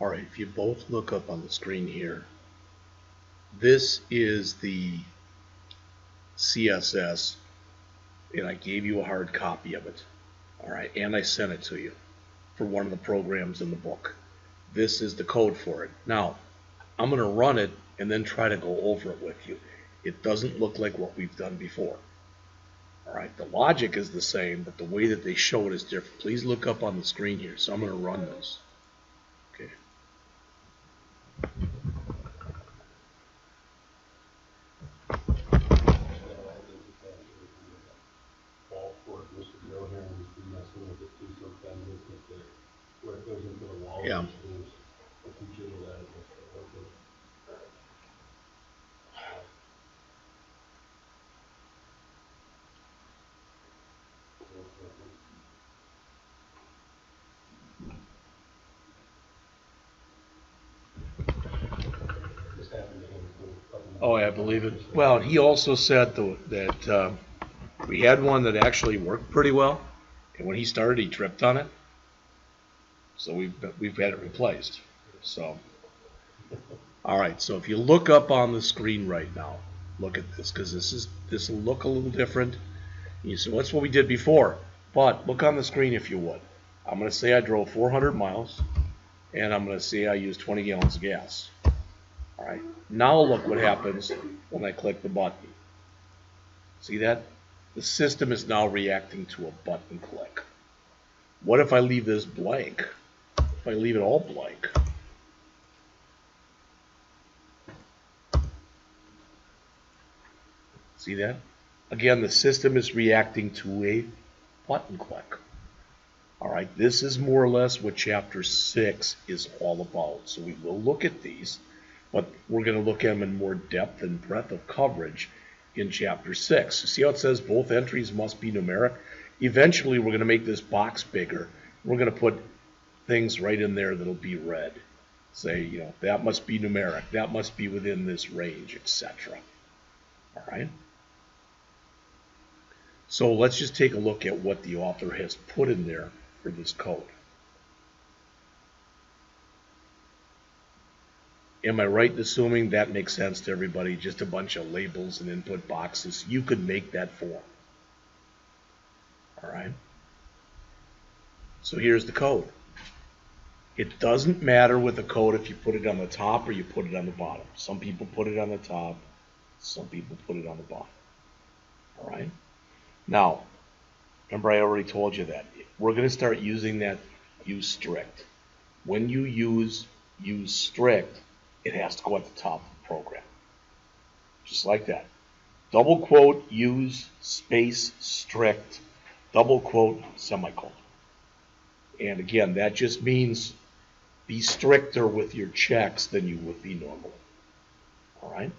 All right, if you both look up on the screen here, this is the CSS, and I gave you a hard copy of it. All right, and I sent it to you for one of the programs in the book. This is the code for it. Now, I'm going to run it and then try to go over it with you. It doesn't look like what we've done before. All right, the logic is the same, but the way that they show it is different. Please look up on the screen here. So I'm going to run this. Okay. Yeah. Oh, I believe it. Well, he also said that we had one that actually worked pretty well, and when he started, he tripped on it. So we've had it replaced. So, all right. So if you look up on the screen right now, look at this, because this will look a little different. You say, well, that's what we did before. But look on the screen if you would. I'm going to say I drove 400 miles, and I'm going to say I used 20 gallons of gas. All right. Now look what happens when I click the button. See that? The system is now reacting to a button click. What if I leave this blank? If I leave it all blank? See that? Again, the system is reacting to a button click. All right, this is more or less what Chapter 6 is all about. So we will look at these, but we're going to look at them in more depth and breadth of coverage in Chapter 6. See how it says both entries must be numeric? Eventually, we're going to make this box bigger. We're going to put things right in there that'll be red. Say, you know, that must be numeric. That must be within this range, etc. All right? So let's just take a look at what the author has put in there for this code. Am I right in assuming that makes sense to everybody? Just a bunch of labels and input boxes. You could make that form. All right? So here's the code. It doesn't matter with the code if you put it on the top or you put it on the bottom. Some people put it on the top. Some people put it on the bottom. All right? Now, remember I already told you that. We're going to start using that use strict. When you use strict, it has to go at the top of the program. Just like that. Double quote, use, space, strict, double quote, semicolon. And again, that just means be stricter with your checks than you would be normally. All right?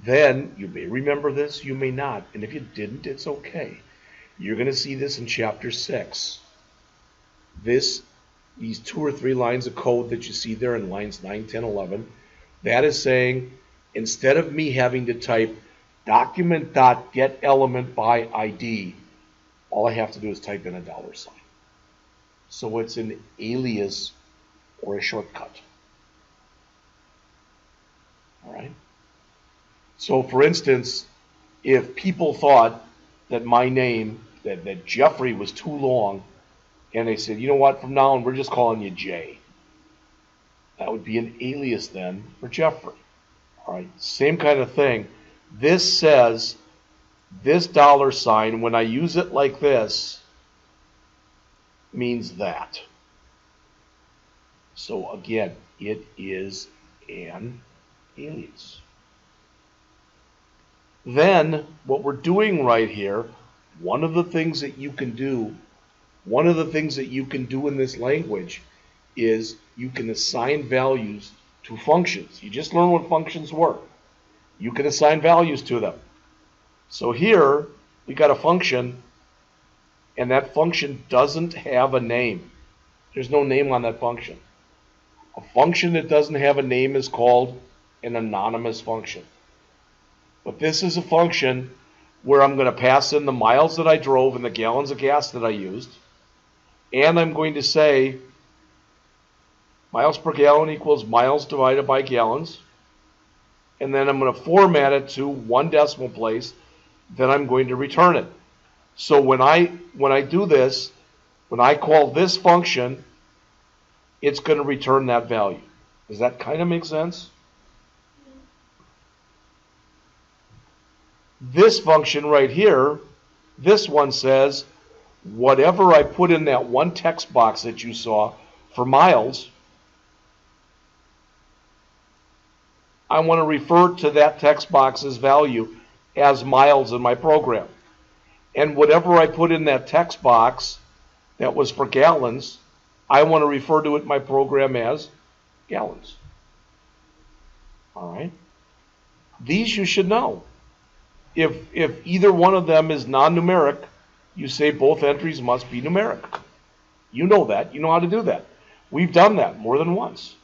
Then, you may remember this, you may not, and if you didn't, it's okay. You're going to see this in Chapter 6. These 2 or 3 lines of code that you see there in lines 9, 10, 11, that is saying, instead of me having to type document.getElementById, all I have to do is type in a $sign. So it's an alias or a shortcut. All right? So, for instance, if people thought that my name, that Jeffrey was too long, and they said, you know what, from now on we're just calling you Jay. That would be an alias then for Jeffrey. All right, same kind of thing. This says, this $sign, when I use it like this, means that. So again, it is an alias. Then, what we're doing right here, one of the things that you can do in this language is you can assign values to functions. You just learn what functions were. You can assign values to them. So here, we got a function, and that function doesn't have a name. There's no name on that function. A function that doesn't have a name is called an anonymous function. But this is a function where I'm going to pass in the miles that I drove and the gallons of gas that I used. And I'm going to say, Miles per gallon equals miles divided by gallons. And then I'm going to format it to 1 decimal place. Then I'm going to return it. So when I do this, when I call this function, it's going to return that value. Does that kind of make sense? This function right here, this one says, whatever I put in that one text box that you saw for miles, I want to refer to that text box's value as miles in my program. And whatever I put in that text box that was for gallons, I want to refer to it in my program as gallons. All right? These you should know. If either one of them is non-numeric, you say both entries must be numeric. You know that. You know how to do that. We've done that more than once.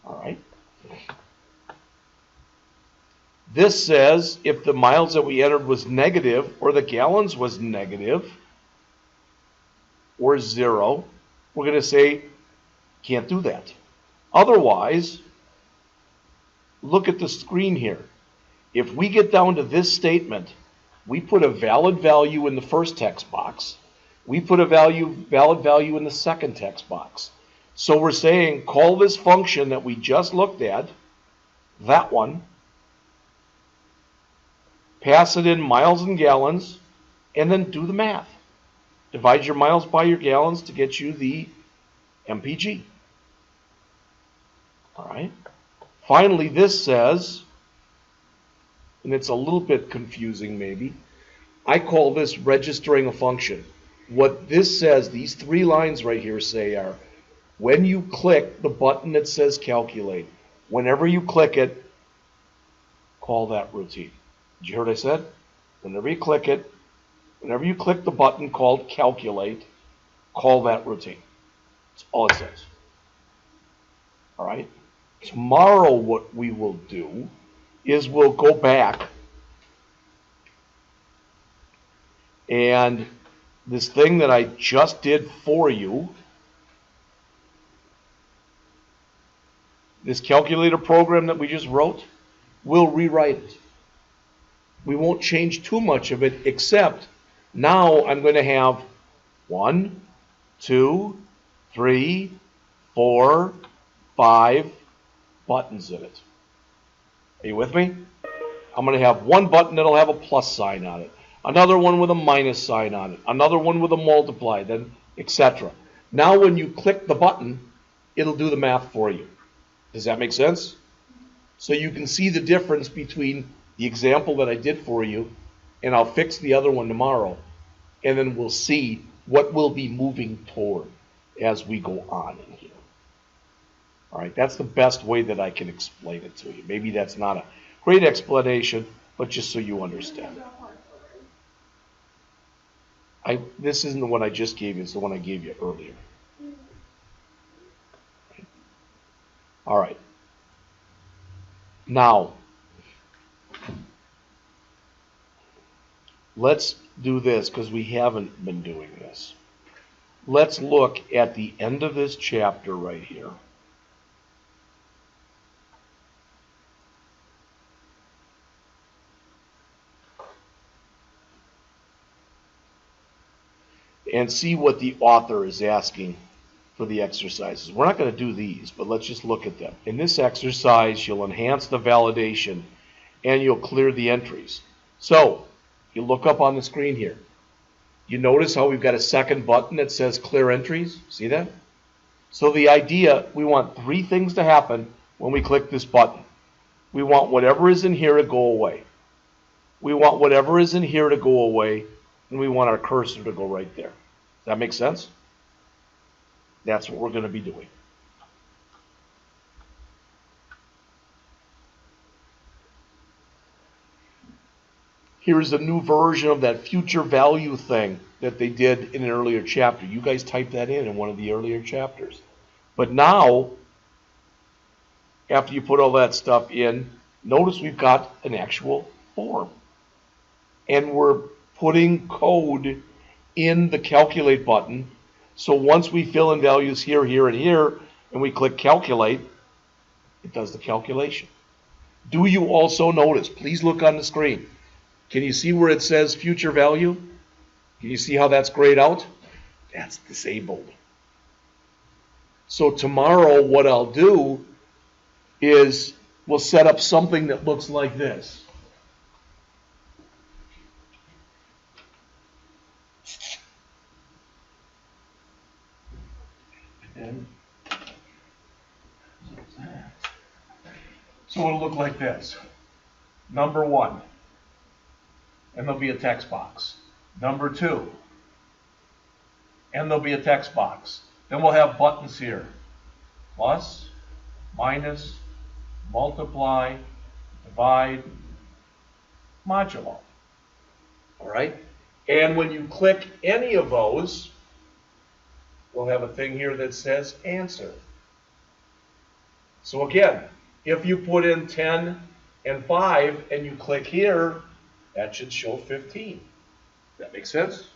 All right? This says if the miles that we entered was negative or the gallons was negative or 0, we're going to say can't do that. Otherwise, look at the screen here. If we get down to this statement, we put a valid value in the first text box. We put a valid value in the second text box. So we're saying call this function that we just looked at, that one, pass it in miles and gallons, and then do the math. Divide your miles by your gallons to get you the MPG. All right. Finally, this says, and it's a little bit confusing maybe, I call this registering a function. What this says, these 3 lines right here say are, when you click the button that says calculate, whenever you click it, call that routine. Did you hear what I said? Whenever you click it, whenever you click the button called calculate, call that routine. That's all it says. All right? Tomorrow what we will do is we'll go back and this thing that I just did for you, this calculator program that we just wrote, we'll rewrite it. We won't change too much of it, except now I'm going to have 1, 2, 3, 4, 5 buttons in it. Are you with me? I'm going to have one button that'll have a plus sign on it, another one with a minus sign on it, another one with a multiply, then etc. Now when you click the button, it'll do the math for you. Does that make sense? So you can see the difference between the example that I did for you, and I'll fix the other one tomorrow, and then we'll see what we'll be moving toward as we go on in here. All right, that's the best way that I can explain it to you. Maybe that's not a great explanation, but just so you understand it. This isn't the one I just gave you, it's the one I gave you earlier. All right. Now, let's do this because we haven't been doing this. Let's look at the end of this chapter right here. And see what the author is asking for the exercises. We're not going to do these, but let's just look at them. In this exercise, you'll enhance the validation and you'll clear the entries. So, you look up on the screen here. You notice how we've got a second button that says clear entries? See that? So the idea, we want 3 things to happen when we click this button. We want whatever is in here to go away. We want whatever is in here to go away, and we want our cursor to go right there. Does that make sense? That's what we're going to be doing. Here's a new version of that future value thing that they did in an earlier chapter. You guys typed that in one of the earlier chapters. But now, after you put all that stuff in, notice we've got an actual form. And we're putting code in the calculate button. So once we fill in values here, here, and here, and we click calculate, it does the calculation. Do you also notice, please look on the screen, can you see where it says future value? Can you see how that's grayed out? That's disabled. So tomorrow what I'll do is we'll set up something that looks like this. And so it'll look like this. Number 1, and there'll be a text box. Number 2, and there'll be a text box. Then we'll have buttons here. Plus, minus, multiply, divide, modulo. All right? And when you click any of those, we'll have a thing here that says answer. So again, if you put in 10 and 5 and you click here, that should show 15. That makes sense?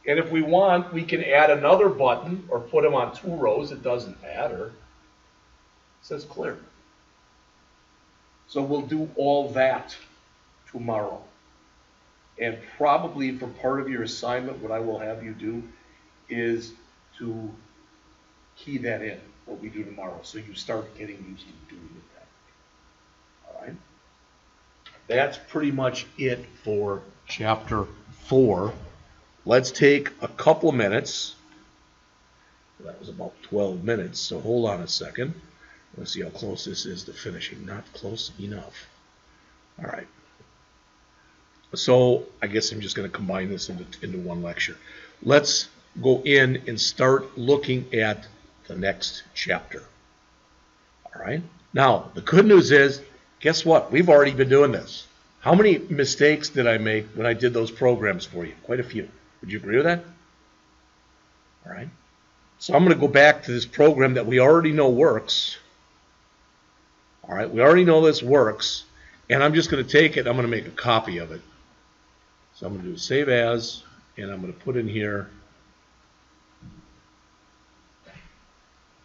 And if we want, we can add another button or put them on 2 rows. It doesn't matter. It says clear. So we'll do all that tomorrow. And probably for part of your assignment, what I will have you do is to key that in, what we do tomorrow, so you start getting used to doing it that way. All right? That's pretty much it for Chapter 4. Let's take a couple of minutes. That was about 12 minutes, so hold on a second. Let's see how close this is to finishing. Not close enough. All right. So I guess I'm just going to combine this into one lecture. Let's go in and start looking at the next chapter. All right. Now, the good news is, guess what? We've already been doing this. How many mistakes did I make when I did those programs for you? Quite a few. Would you agree with that? All right. So I'm going to go back to this program that we already know works. All right. We already know this works. And I'm just going to take it. I'm going to make a copy of it. So I'm going to do save as, and I'm going to put in here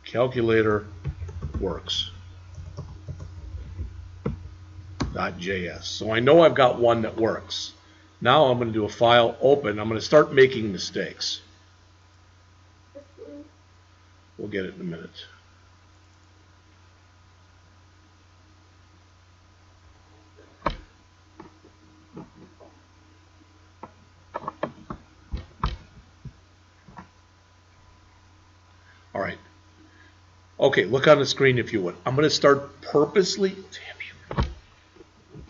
calculator works .js. So I know I've got one that works. Now I'm going to do a file open. I'm going to start making mistakes. We'll get it in a minute. All right. Okay, look on the screen if you would. I'm going to start purposely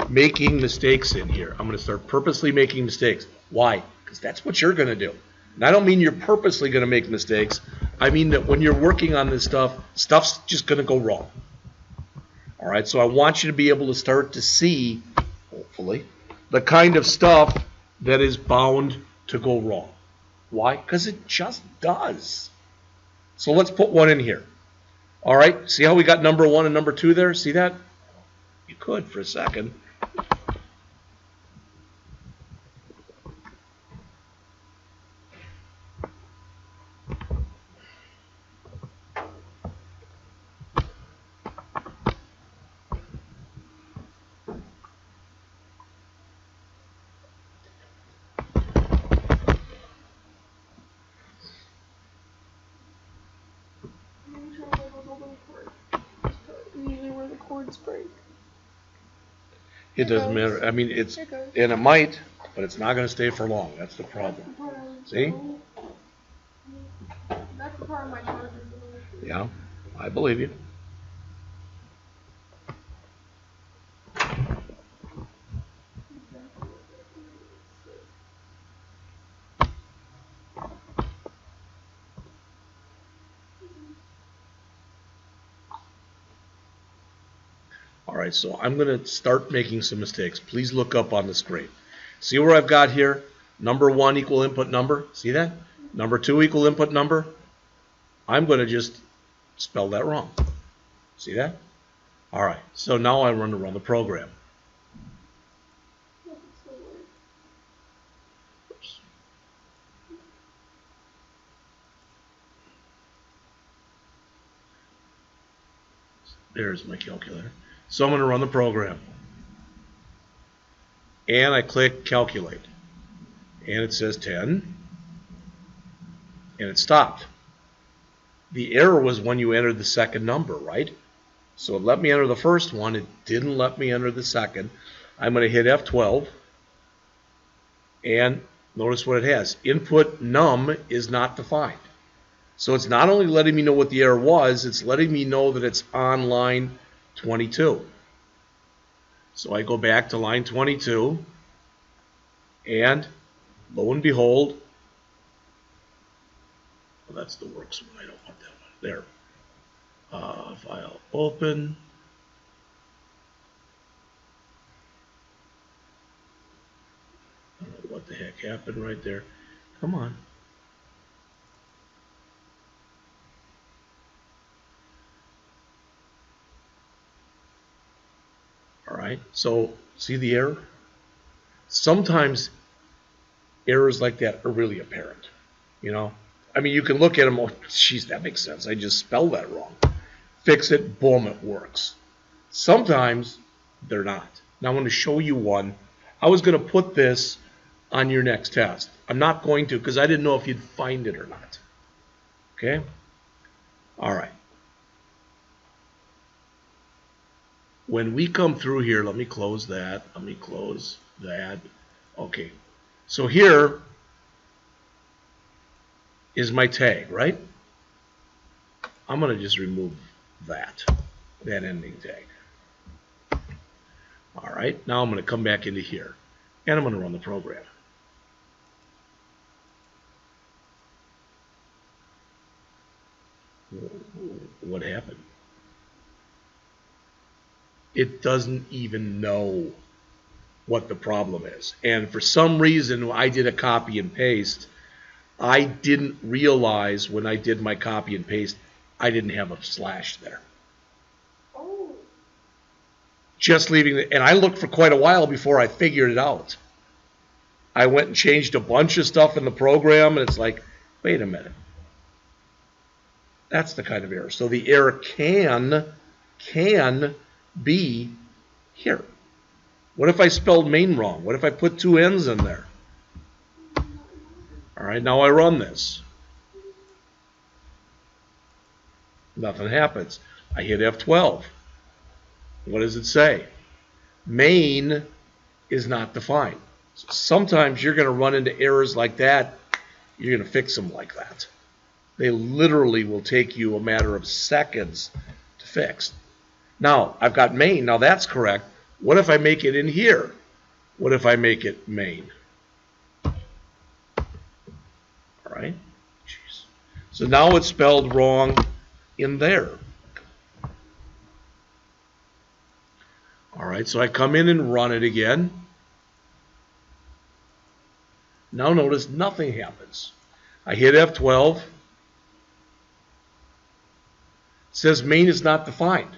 making mistakes in here. I'm going to start purposely making mistakes. Why? Because that's what you're going to do. And I don't mean you're purposely going to make mistakes. I mean that when you're working on this stuff, stuff's just going to go wrong. All right, so I want you to be able to start to see, hopefully, the kind of stuff that is bound to go wrong. Why? Because it just does. So let's put one in here. All right, see how we got number 1 and number 2 there? See that? You could for a second. Usually where the cords break. It doesn't matter. I mean, it's, and it might, but it's not going to stay for long. That's the problem. See? That's the part of my charger. Yeah, I believe you. All right, so I'm going to start making some mistakes. Please look up on the screen. See where I've got here? Number 1 equal input number. See that? Number 2 equal input number. I'm going to just spell that wrong. See that? All right, so now I run the program. There's my calculator. So I'm going to run the program. And I click calculate. And it says 10. And it stopped. The error was when you entered the second number, right? So it let me enter the first one. It didn't let me enter the second. I'm going to hit F12. And notice what it has. Input num is not defined. So it's not only letting me know what the error was, it's letting me know that it's on line 22. So I go back to line 22, and lo and behold, well, that's the works one. I don't want that one. There. File open. I don't know what the heck happened right there. Come on. All right, so see the error? Sometimes errors like that are really apparent, you know? I mean, you can look at them, oh, geez, that makes sense. I just spelled that wrong. Fix it, boom, it works. Sometimes they're not. Now I'm going to show you one. I was going to put this on your next test. I'm not going to because I didn't know if you'd find it or not. Okay? All right. When we come through here, let me close that. Let me close that. Okay. So here is my tag, right? I'm going to just remove that ending tag. All right. Now I'm going to come back into here, and I'm going to run the program. What happened? It doesn't even know what the problem is. And for some reason, I did a copy and paste. I didn't realize when I did my copy and paste, I didn't have a slash there. Oh. Just leaving it, and I looked for quite a while before I figured it out. I went and changed a bunch of stuff in the program, and it's like, wait a minute. That's the kind of error. So the error can be here. What if I spelled main wrong? What if I put two N's in there? All right, now I run this. Nothing happens. I hit F12. What does it say? Main is not defined. So sometimes you're going to run into errors like that. You're going to fix them like that. They literally will take you a matter of seconds to fix. Now, I've got main. Now, that's correct. What if I make it in here? What if I make it main? All right. Jeez. So now it's spelled wrong in there. All right, so I come in and run it again. Now notice nothing happens. I hit F12. It says main is not defined.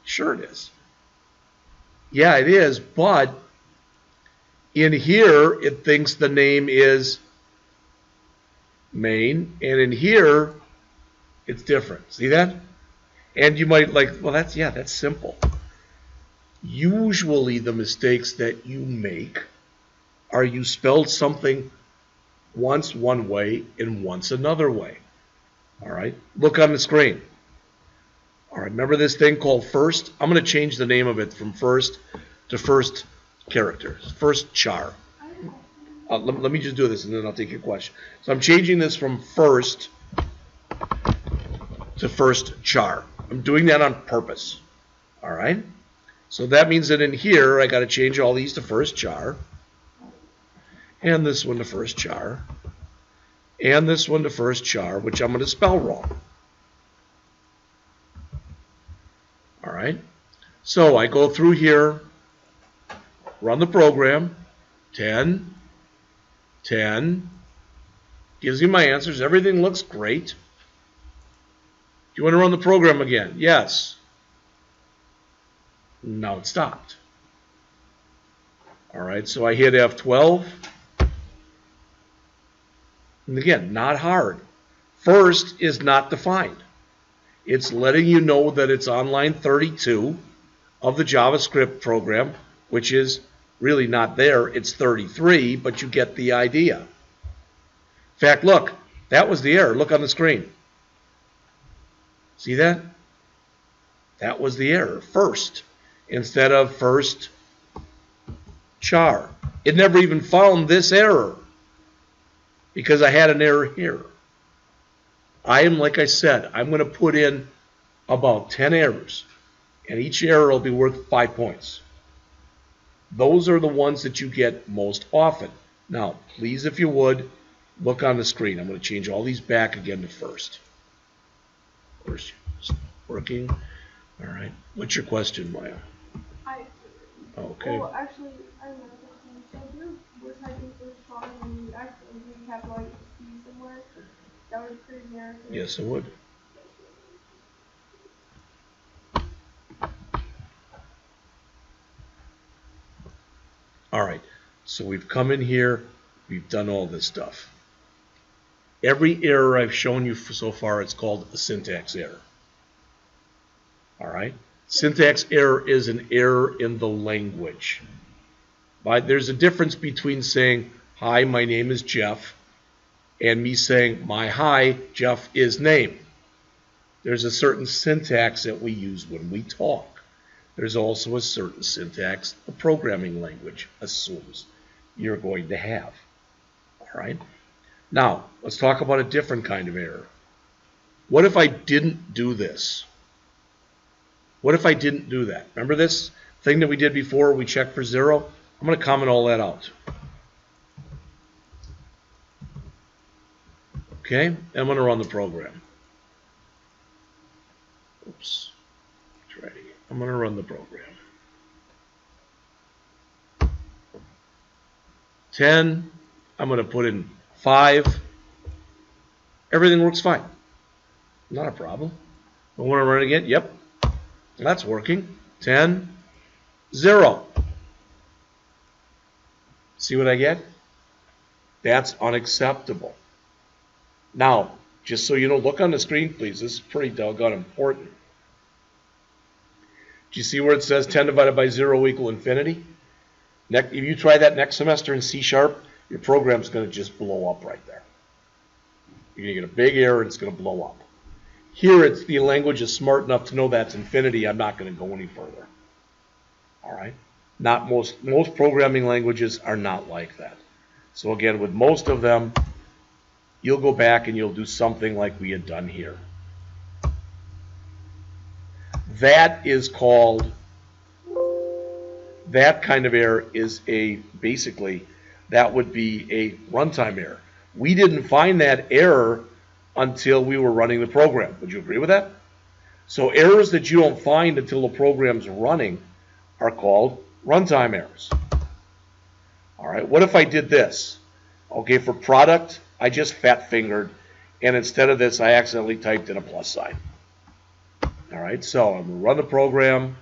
Sure it is. Yeah, it is, but in here it thinks the name is main, and in here it's different. See that? And you might like, well, that's simple. Usually the mistakes that you make are you spelled something once one way and once another way. All right, look on the screen. All right, remember this thing called first? I'm going to change the name of it from first to first characters, first char. Let me just do this and then I'll take your question. So I'm changing this from first to first char. I'm doing that on purpose. All right? So that means that in here I got to change all these to first char. And this one to first char. And this one to first char, which I'm going to spell wrong. All right? So I go through here, run the program, 10, 10, gives you my answers. Everything looks great. Do you want to run the program again? Yes. Now it stopped. All right, so I hit F12. And again, not hard. First is not defined. It's letting you know that it's on line 32 of the JavaScript program, which is really not there. It's 33, but you get the idea. In fact, look, that was the error. Look on the screen. See that? That was the error. First, instead of first char. It never even found this error because I had an error here. Like I said, I'm going to put in about 10 errors, and each error will be worth 5 points. Those are the ones that you get most often. Now, please, if you would, look on the screen. I'm going to change all these back again to first. First, working. All right. What's your question, Maya? Okay. Well, actually, I don't know. So if you were typing first char and you accidentally capitalize C somewhere, that would create an error. Yes, it would. All right, so we've come in here, we've done all this stuff. Every error I've shown you so far, it's called a syntax error. All right, syntax error is an error in the language. There's a difference between saying, hi, my name is Jeff, and me saying, my hi, Jeff is name. There's a certain syntax that we use when we talk. There's also a certain syntax the programming language assumes you're going to have. All right? Now, let's talk about a different kind of error. What if I didn't do this? What if I didn't do that? Remember this thing that we did before? We checked for 0? I'm going to comment all that out. Okay? And I'm going to run the program. Oops. I'm going to run the program. 10. I'm going to put in 5. Everything works fine. Not a problem. I want to run it again. Yep. That's working. 10. 0. See what I get? That's unacceptable. Now, just so you know, look on the screen, please. This is pretty doggone important. Do you see where it says 10 divided by 0 equal infinity? If you try that next semester in C#, your program's going to just blow up right there. You're going to get a big error and it's going to blow up. Here, the language is smart enough to know that's infinity. I'm not going to go any further. All right? Not most programming languages are not like that. So again, with most of them, you'll go back and you'll do something like we had done here. That is called, that kind of error is basically, that would be a runtime error. We didn't find that error until we were running the program. Would you agree with that? So errors that you don't find until the program's running are called runtime errors. All right, what if I did this? Okay, for product, I just fat fingered, and instead of this, I accidentally typed in a plus sign. All right, so I'm going to run the program.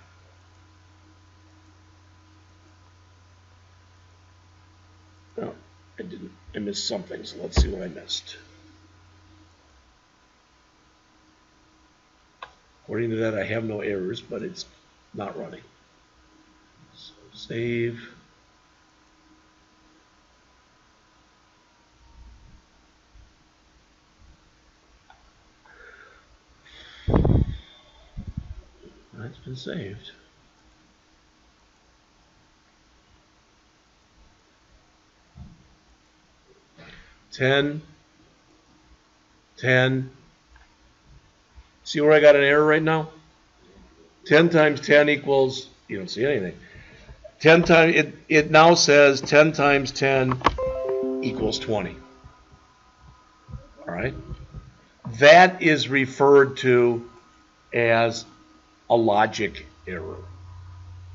Oh, I missed something, so let's see what I missed. According to that, I have no errors, but it's not running. So save. That's been saved. Ten. See where I got an error right now? 10 times 10 equals, you don't see anything. 10 times, it now says 10 times 10 equals 20. All right? That is referred to as a logic error.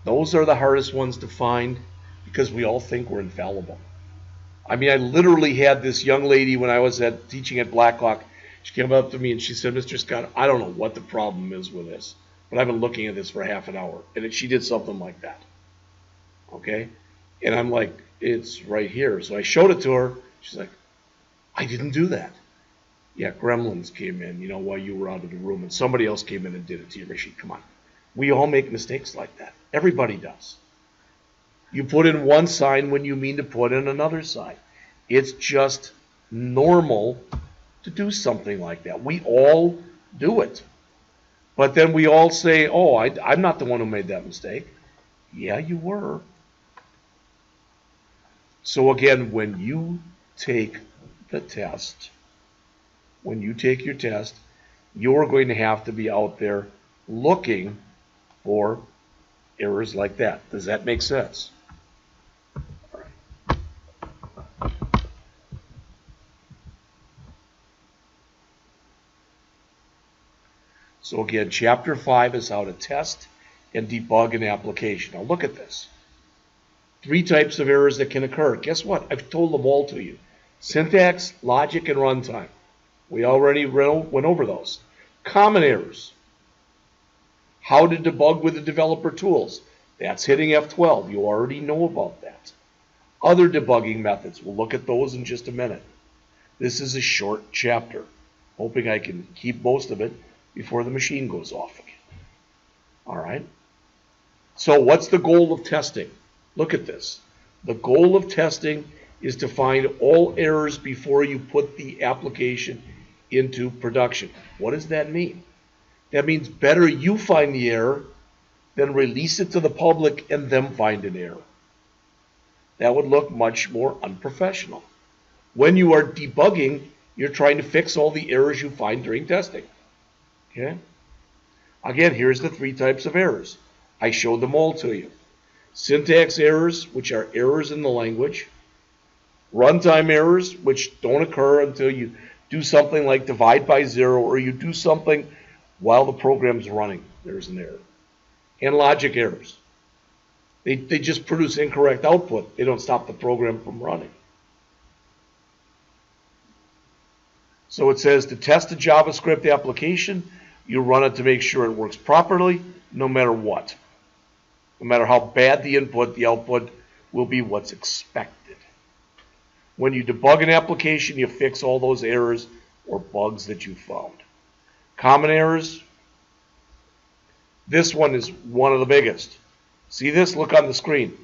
Those are the hardest ones to find because we all think we're infallible. I mean, I literally had this young lady when I was teaching at Blackhawk. She came up to me and she said, Mr. Scott, I don't know what the problem is with this, but I've been looking at this for half an hour. And she did something like that. Okay? And I'm like, it's right here. So I showed it to her. She's like, I didn't do that. Yeah, gremlins came in, while you were out of the room, and somebody else came in and did it to your machine. Come on. We all make mistakes like that. Everybody does. You put in one sign when you mean to put in another sign. It's just normal to do something like that. We all do it. But then we all say, oh, I'm not the one who made that mistake. Yeah, you were. So again, when you take the test, when you take your test, you're going to have to be out there looking for errors like that. Does that make sense? All right. So again, Chapter 5 is how to test and debug an application. Now look at this. 3 types of errors that can occur. Guess what? I've told them all to you. Syntax, logic, and runtime. We already went over those. Common errors. How to debug with the developer tools. That's hitting F12. You already know about that. Other debugging methods. We'll look at those in just a minute. This is a short chapter. Hoping I can keep most of it before the machine goes off again. All right. So what's the goal of testing? Look at this. The goal of testing is to find all errors before you put the application into production. What does that mean? That means better you find the error than release it to the public and them find an error. That would look much more unprofessional. When you are debugging, you're trying to fix all the errors you find during testing. Okay? Again, here's the 3 types of errors. I showed them all to you. Syntax errors, which are errors in the language. Runtime errors, which don't occur until you do something like divide by 0 or you do something while the program's running. There's an error. And logic errors. They just produce incorrect output. They don't stop the program from running. So it says to test a JavaScript application, you run it to make sure it works properly, no matter what. No matter how bad the input, the output will be what's expected. When you debug an application, you fix all those errors or bugs that you found. Common errors. This one is one of the biggest. See this? Look on the screen.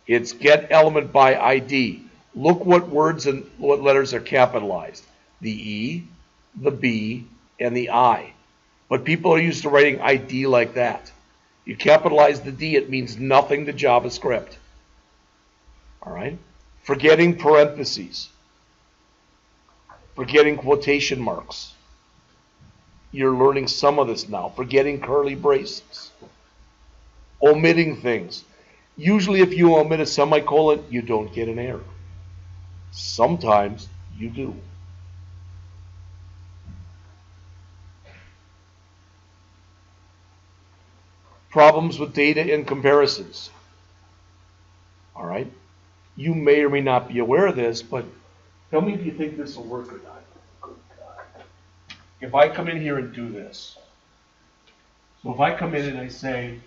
It's get element by ID. Look what words and what letters are capitalized. The E, the B, and the I. But people are used to writing ID like that. You capitalize the D, it means nothing to JavaScript. All right? Forgetting parentheses. Forgetting quotation marks. You're learning some of this now. Forgetting curly braces. Omitting things. Usually if you omit a semicolon, you don't get an error. Sometimes you do. Problems with data and comparisons. All right? You may or may not be aware of this, but tell me if you think this will work or not. Good God. If I come in here and do this, so if I come in and I say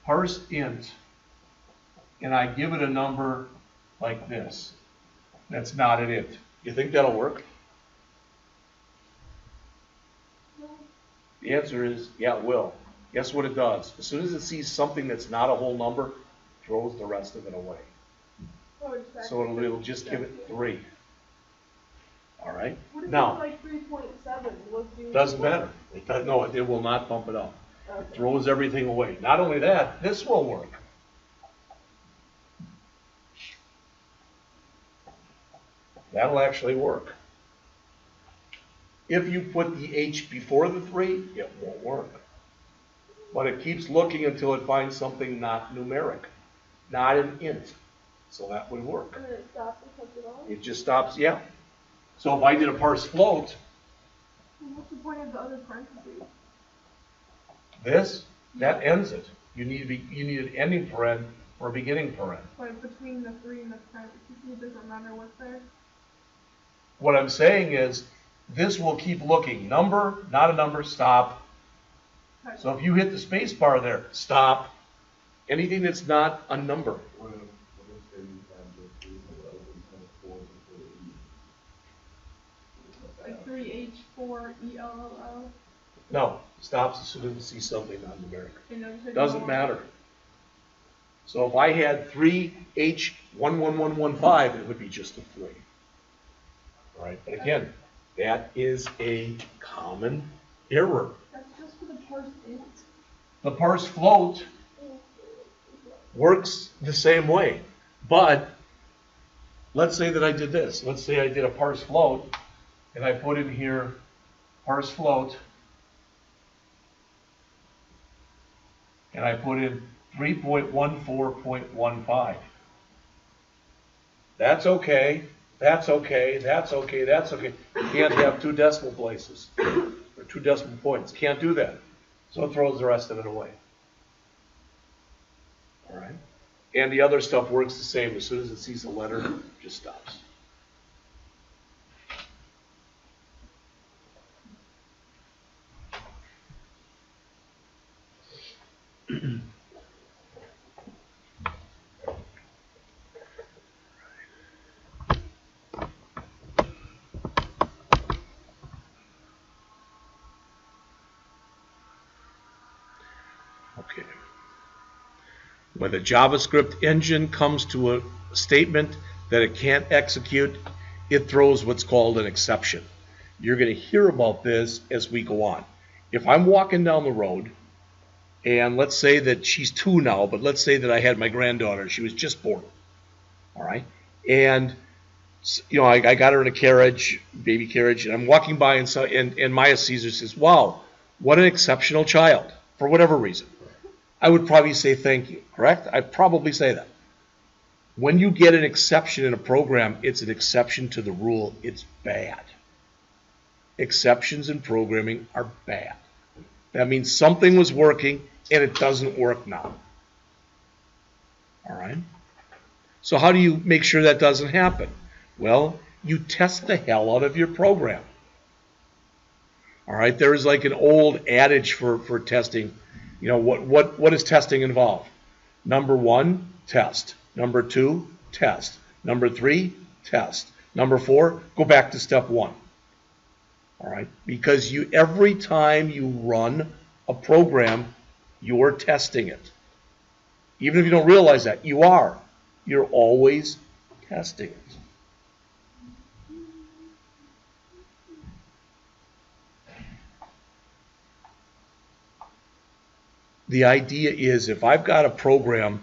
parse int, and I give it a number like this, that's not an int. You think that'll work? No. The answer is, yeah, it will. Guess what it does? As soon as it sees something that's not a whole number, it throws the rest of it away. So it'll just give it 3. All right? What if Now, it's like 3.7? doesn't matter. No, it will not bump it up. Okay. It throws everything away. Not only that, this will work. That'll actually work. If you put the H before the 3, it won't work. But it keeps looking until it finds something not numeric, not an int. So that would work. And then it stops and cuts it off? It just stops, yeah. So if I did a parse float, What's the point of the other parentheses? that ends it. You need an ending paren or a beginning paren. But between the 3 and the parentheses, it doesn't matter what's there? What I'm saying is, this will keep looking. Number, not a number, stop. So if you hit the space bar there, stop. Anything that's not a number. Like 3H for ELLL? No, stops as soon as it sees something non-numeric. And notice it Doesn't matter. So if I had 3H11115, it would be just a 3. All right, but again, that is a common error. That's just for the parse int. The parse float works the same way, but let's say that I did this. Let's say I did a parse float, and I put in here parse float, and I put in 3.14.15. That's okay. That's okay. That's okay. That's okay. You can't have 2 decimal places or 2 decimal points. Can't do that. So it throws the rest of it away. All right. And the other stuff works the same. As soon as it sees a letter, it just stops. Okay. When the JavaScript engine comes to a statement that it can't execute, it throws what's called an exception. You're going to hear about this as we go on. If I'm walking down the road, and let's say that she's 2 now, but let's say that I had my granddaughter, she was just born, all right? And you know, I got her in a carriage, baby carriage, and I'm walking by, and Maya Caesar says, "Wow, what an exceptional child," for whatever reason. I would probably say thank you, correct? I'd probably say that. When you get an exception in a program, it's an exception to the rule. It's bad. Exceptions in programming are bad. That means something was working and it doesn't work now. All right? So how do you make sure that doesn't happen? Well, you test the hell out of your program. All right? There is like an old adage for testing. You know, what does testing involve? Number 1, test. Number 2, test. Number 3, test. Number 4, go back to step 1. All right? Because every time you run a program, you're testing it. Even if you don't realize that, you are. You're always testing it. The idea is if I've got a program,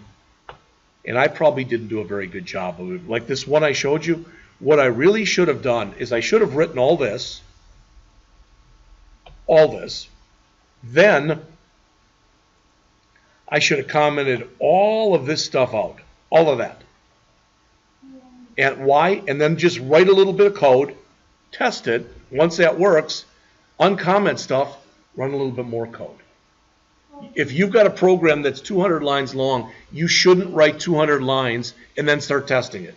and I probably didn't do a very good job of it, like this one I showed you, what I really should have done is I should have written all this, then I should have commented all of this stuff out, all of that. And why? And then just write a little bit of code, test it. Once that works, uncomment stuff, run a little bit more code. If you've got a program that's 200 lines long, you shouldn't write 200 lines and then start testing it.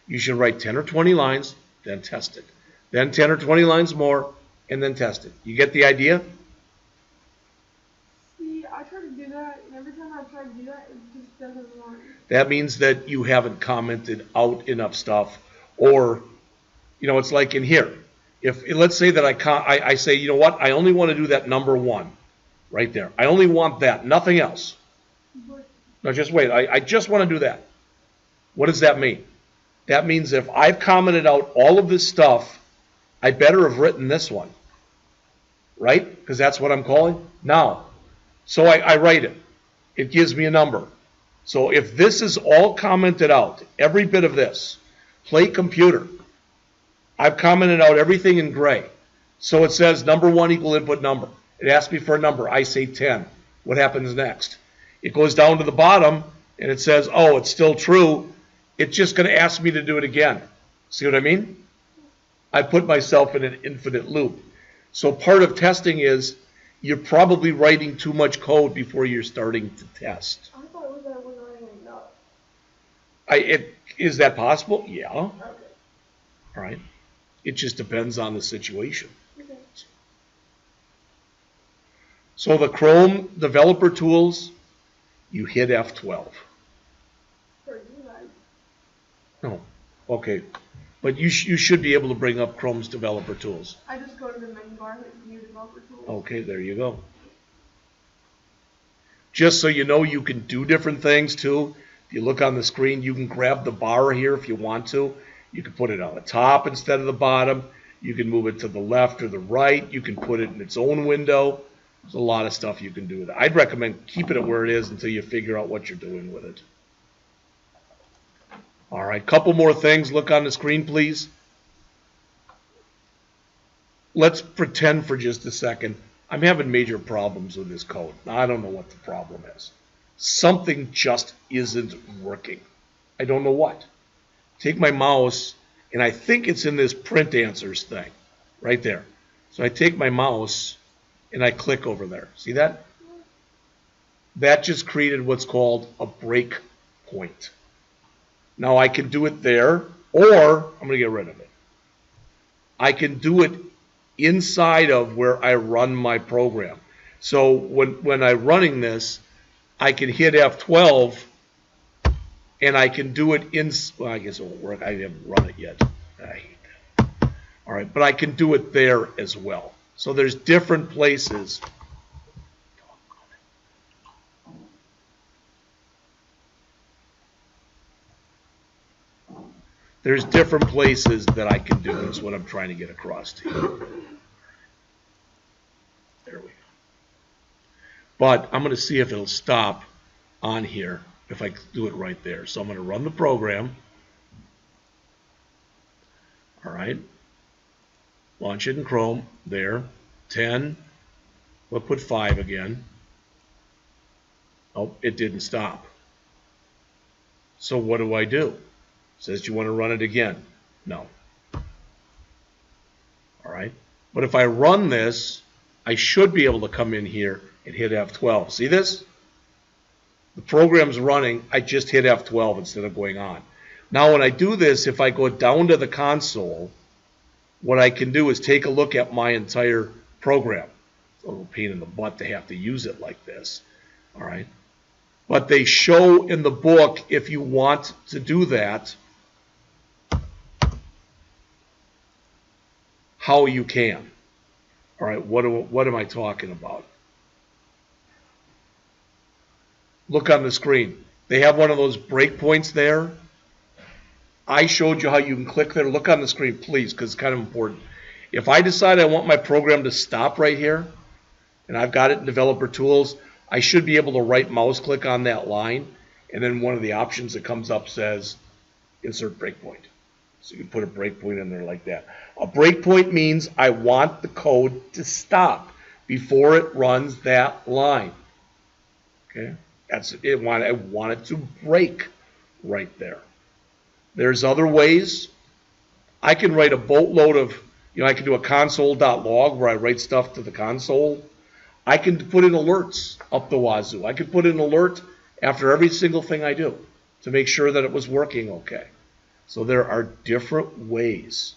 You should write 10 or 20 lines, then test it. Then 10 or 20 lines more, and then test it. You get the idea? See, I try to do that, and every time I try to do that, it just doesn't work. That means that you haven't commented out enough stuff, or, you know, it's like in here. Let's say that I say, you know what, I only want to do that number 1. Right there. I only want that, nothing else. No, just wait. I just want to do that. What does that mean? That means if I've commented out all of this stuff, I better have written this one. Right? Because that's what I'm calling. Now, so I write it. It gives me a number. So if this is all commented out, every bit of this, play computer, I've commented out everything in gray. So it says number 1 equal input number. It asks me for a number. I say 10. What happens next? It goes down to the bottom, and it says, oh, it's still true. It's just going to ask me to do it again. See what I mean? I put myself in an infinite loop. So part of testing is you're probably writing too much code before you're starting to test. I thought it was that I wasn't writing enough. Is that possible? Yeah. Okay. All right. It just depends on the situation. Okay. So the Chrome developer tools, you hit F12. For you guys. No. Okay. But you should be able to bring up Chrome's developer tools. I just go to the menu bar, hit view developer tools. Okay, there you go. Just so you know, you can do different things too. If you look on the screen, you can grab the bar here if you want to. You can put it on the top instead of the bottom. You can move it to the left or the right. You can put it in its own window. There's a lot of stuff you can do with it. I'd recommend keeping it where it is until you figure out what you're doing with it. All right, couple more things. Look on the screen, please. Let's pretend for just a second I'm having major problems with this code. I don't know what the problem is. Something just isn't working. I don't know what. Take my mouse, and I think it's in this print answers thing right there. So I take my mouse, and I click over there. See that? That just created what's called a break point. Now I can do it there, or I'm going to get rid of it. I can do it inside of where I run my program. So when I'm running this, I can hit F12, and I can do it in, well, I guess it won't work. I haven't run it yet. I hate that. All right, but I can do it there as well. So there's different places. There's different places that I can do this, what I'm trying to get across to you. There we go. But I'm going to see if it'll stop on here if I do it right there. So I'm going to run the program. All right. Launch it in Chrome. There. 10. We'll put 5 again. Oh, it didn't stop. So what do I do? Says you want to run it again. No. All right. But if I run this, I should be able to come in here and hit F12. See this? The program's running. I just hit F12 instead of going on. Now when I do this, if I go down to the console, what I can do is take a look at my entire program. It's a little pain in the butt to have to use it like this. All right. But they show in the book, if you want to do that, how you can. All right, what am I talking about? Look on the screen. They have one of those breakpoints there. I showed you how you can click there. Look on the screen, please, because it's kind of important. If I decide I want my program to stop right here, and I've got it in Developer Tools, I should be able to right mouse click on that line, and then one of the options that comes up says Insert Breakpoint. So you can put a breakpoint in there like that. A breakpoint means I want the code to stop before it runs that line. Okay, that's it. I want it to break right there. There's other ways. I can write a boatload of, I can do a console.log where I write stuff to the console. I can put in alerts up the wazoo. I can put in an alert after every single thing I do to make sure that it was working okay. So there are different ways.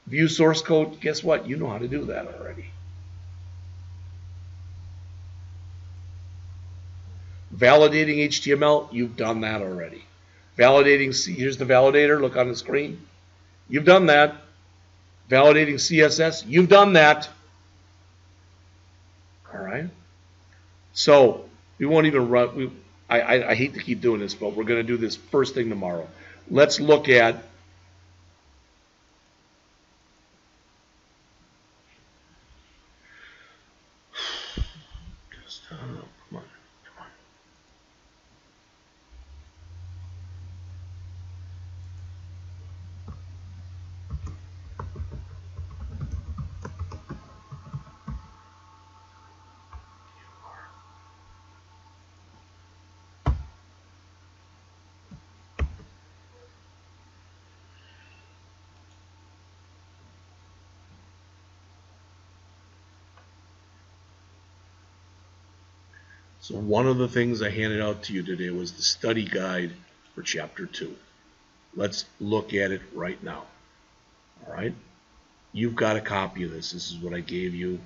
View source code, guess what? You know how to do that already. Validating HTML, you've done that already. Validating, here's the validator, look on the screen. You've done that. Validating CSS, you've done that. All right. So we won't even run, I hate to keep doing this, but we're going to do this first thing tomorrow. Let's look at come on. So one of the things I handed out to you today was the study guide for Chapter 2. Let's look at it right now. All right? You've got a copy of this. This is what I gave you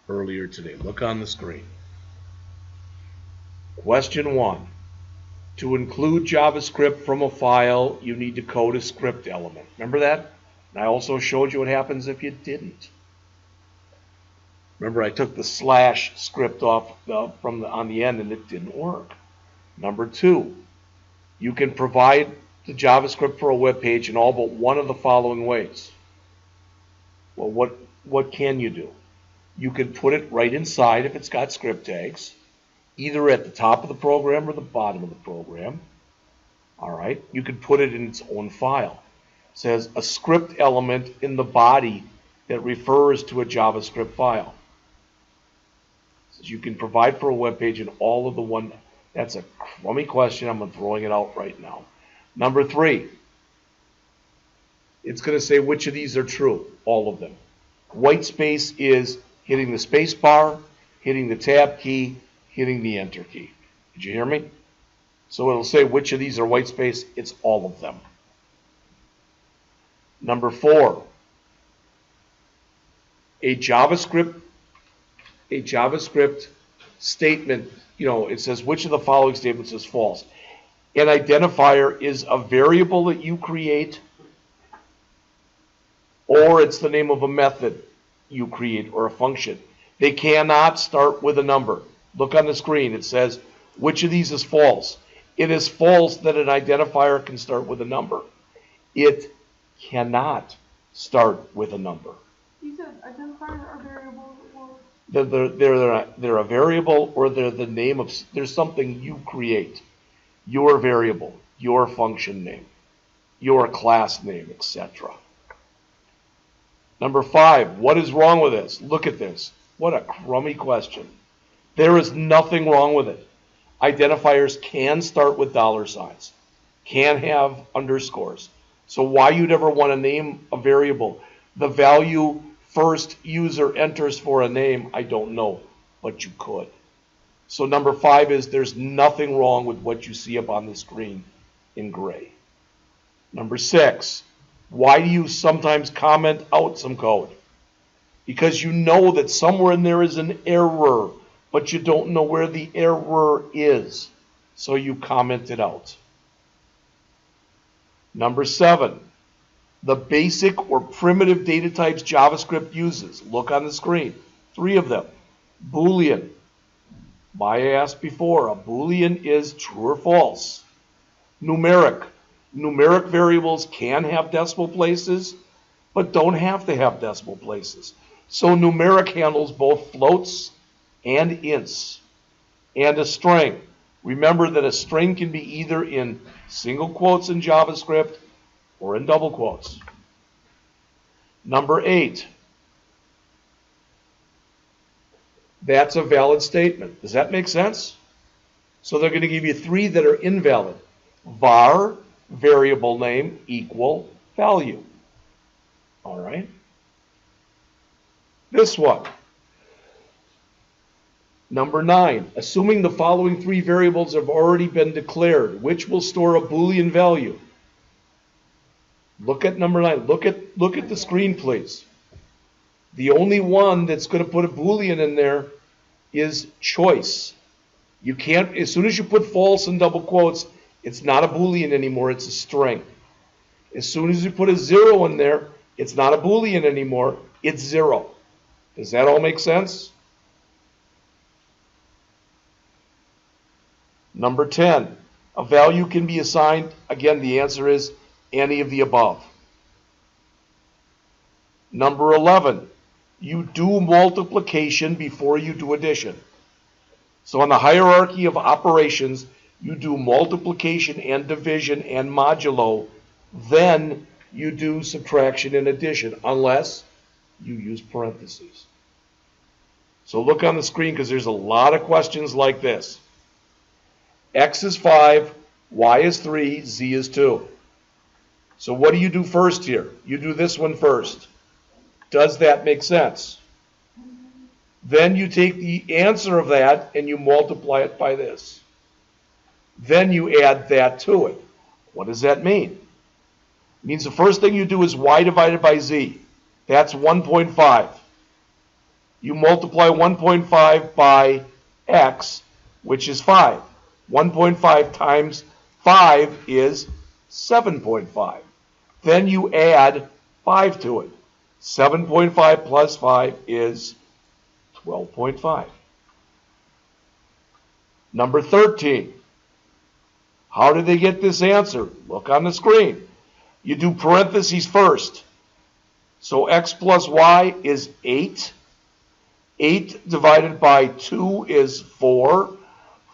earlier today. Look on the screen. Question 1. To include JavaScript from a file, you need to code a script element. Remember that? And I also showed you what happens if you didn't. Remember, I took the slash script off on the end and it didn't work. Number 2, you can provide the JavaScript for a web page in all but one of the following ways. Well, what can you do? You can put it right inside if it's got script tags, either at the top of the program or the bottom of the program. All right, you could put it in its own file. It says a script element in the body that refers to a JavaScript file. It says you can provide for a web page in all of the one. That's a crummy question. I'm throwing it out right now. Number 3, it's going to say which of these are true. All of them. White space is hitting the space bar, hitting the tab key, hitting the enter key. Did you hear me? So it'll say which of these are white space. It's all of them. Number 4, a JavaScript statement, it says which of the following statements is false. An identifier is a variable that you create, or it's the name of a method you create or a function. They cannot start with a number. Look on the screen. It says which of these is false. It is false that an identifier can start with a number. It cannot start with a number. You said identifier or variable? They're a variable, or they're the name of, there's something you create. Your variable, your function name, your class name, etc. Number 5, what is wrong with this? Look at this. What a crummy question. There is nothing wrong with it. Identifiers can start with $signs, can have underscores. So why you'd ever want to name a variable the value first user enters for a name, I don't know, but you could. So number 5 is there's nothing wrong with what you see up on the screen in gray. Number 6, why do you sometimes comment out some code? Because you know that somewhere in there is an error, but you don't know where the error is, so you comment it out. Number 7, the basic or primitive data types JavaScript uses. Look on the screen. 3 of them. Boolean. I asked before, a Boolean is true or false. Numeric. Numeric variables can have decimal places, but don't have to have decimal places. So numeric handles both floats and ints. And a string. Remember that a string can be either in single quotes in JavaScript or in double quotes. Number 8. That's a valid statement. Does that make sense? So they're going to give you 3 that are invalid. Var, variable name, equal, value. All right. This one. Number 9. Assuming the following 3 variables have already been declared, which will store a Boolean value? Look at number 9. Look at the screen, please. The only one that's going to put a Boolean in there is choice. You can't, as soon as you put false in double quotes, it's not a Boolean anymore, it's a string. As soon as you put a 0 in there, it's not a Boolean anymore, it's 0. Does that all make sense? Number 10, a value can be assigned. Again, the answer is any of the above. Number 11, you do multiplication before you do addition. So on the hierarchy of operations, you do multiplication and division and modulo, then you do subtraction and addition, unless you use parentheses. So look on the screen, because there's a lot of questions like this. X is 5, Y is 3, Z is 2. So what do you do first here? You do this one first. Does that make sense? Then you take the answer of that and you multiply it by this. Then you add that to it. What does that mean? It means the first thing you do is Y divided by Z. That's 1.5. You multiply 1.5 by X, which is 5. 1.5 times 5 is 7.5. Then you add 5 to it. 7.5 plus 5 is 12.5. Number 13. How did they get this answer? Look on the screen. You do parentheses first. So x plus y is 8. 8 divided by 2 is 4.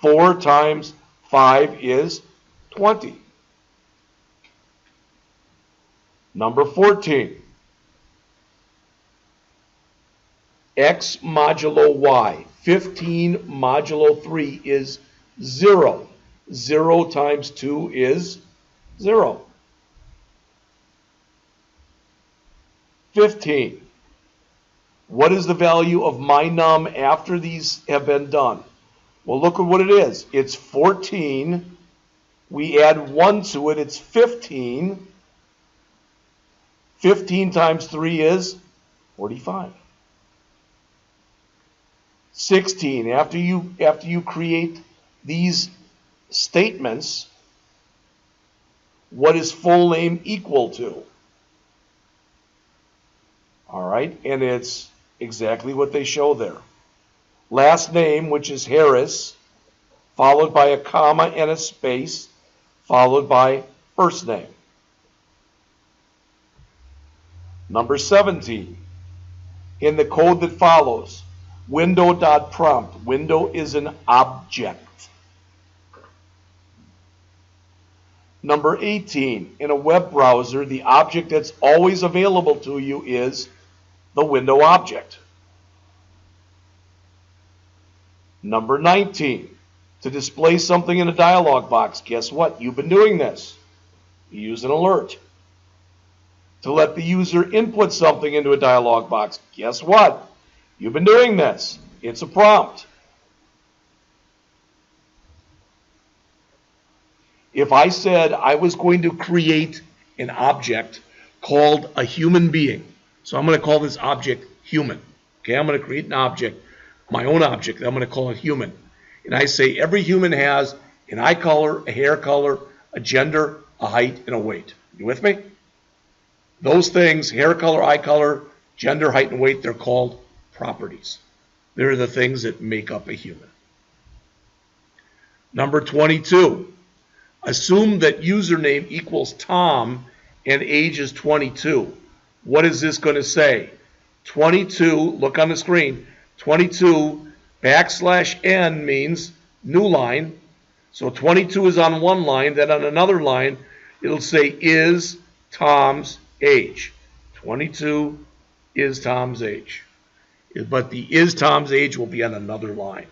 4 times 5 is 20. Number 14. X modulo y. 15 modulo 3 is 0. 0 times 2 is 0. 15. What is the value of my num after these have been done? Well, look at what it is. It's 14. We add 1 to it. It's 15. 15 times 3 is 45. 16. After you create these statements, what is full name equal to? All right, and it's exactly what they show there. Last name, which is Harris, followed by a comma and a space, followed by first name. Number 17. In the code that follows, window.prompt. Window is an object. Number 18. In a web browser, the object that's always available to you is the window object. Number 19. To display something in a dialog box, guess what? You've been doing this. You use an alert. To let the user input something into a dialog box, guess what? You've been doing this. It's a prompt. If I said I was going to create an object called a human being, so I'm going to call this object human. Okay, I'm going to create an object, my own object, I'm going to call it human. And I say every human has an eye color, a hair color, a gender, a height, and a weight. You with me? Those things, hair color, eye color, gender, height, and weight, they're called properties. They're the things that make up a human. Number 22. Assume that username equals Tom and age is 22. What is this going to say? 22, look on the screen, 22 \n means new line. So 22 is on one line, then on another line, it'll say is Tom's age. 22 is Tom's age. But the is Tom's age will be on another line.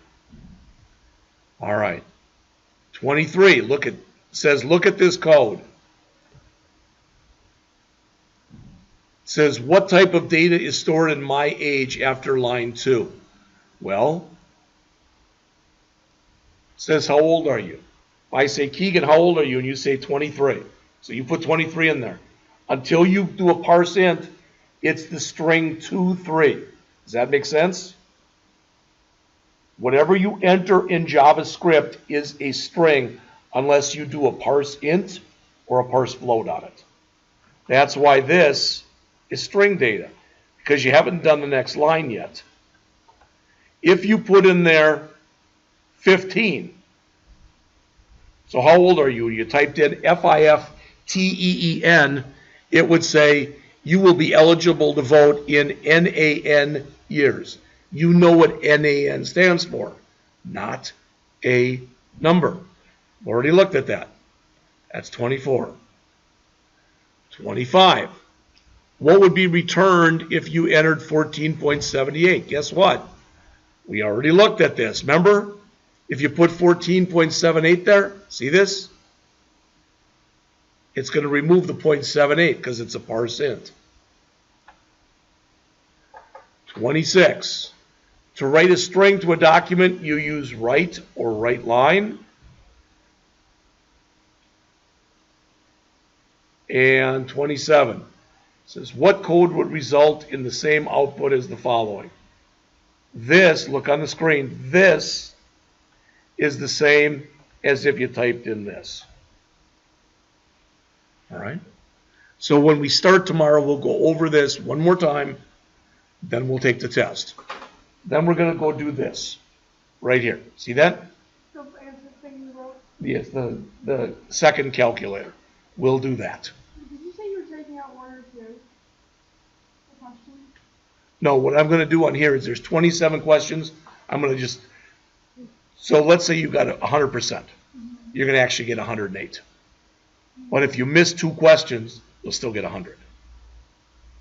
All right. 23, look at this code. It says, what type of data is stored in my age after line 2? Well, it says, how old are you? If I say, Keegan, how old are you? And you say 23. So you put 23 in there. Until you do a parse int, it's the string 23. Does that make sense? Whatever you enter in JavaScript is a string unless you do a parse int or a parse float on it. That's why this is string data, because you haven't done the next line yet. If you put in there 15, so how old are you? You typed in FIFTEEN, it would say you will be eligible to vote in NAN years. You know what NAN stands for, not a number. Already looked at that. That's 24. 25. What would be returned if you entered 14.78? Guess what? We already looked at this. Remember? If you put 14.78 there, see this? It's going to remove the 0.78 because it's a parse int. 26. To write a string to a document, you use write or write line. And 27 says, what code would result in the same output as the following? This, look on the screen, this is the same as if you typed in this. All right? So when we start tomorrow, we'll go over this one more time, then we'll take the test. Then we're going to go do this right here. See that? The answer thing you wrote. Yes, the second calculator. We'll do that. Did you say you were taking out one or two? The question? No, what I'm going to do on here is there's 27 questions. I'm going to just, so let's say you got 100%. You're going to actually get 108. But if you miss 2 questions, you'll still get 100.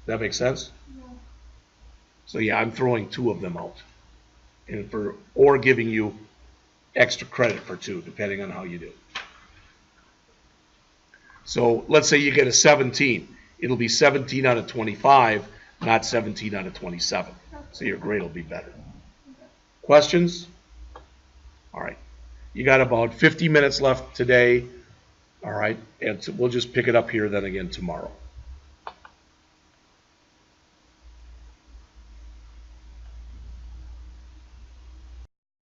That makes sense? Yeah. So yeah, I'm throwing 2 of them out. And or giving you extra credit for 2, depending on how you do. So let's say you get a 17. It'll be 17 out of 25, not 17 out of 27. So your grade will be better. Questions? All right. You got about 50 minutes left today. All right. And so we'll just pick it up here then again tomorrow.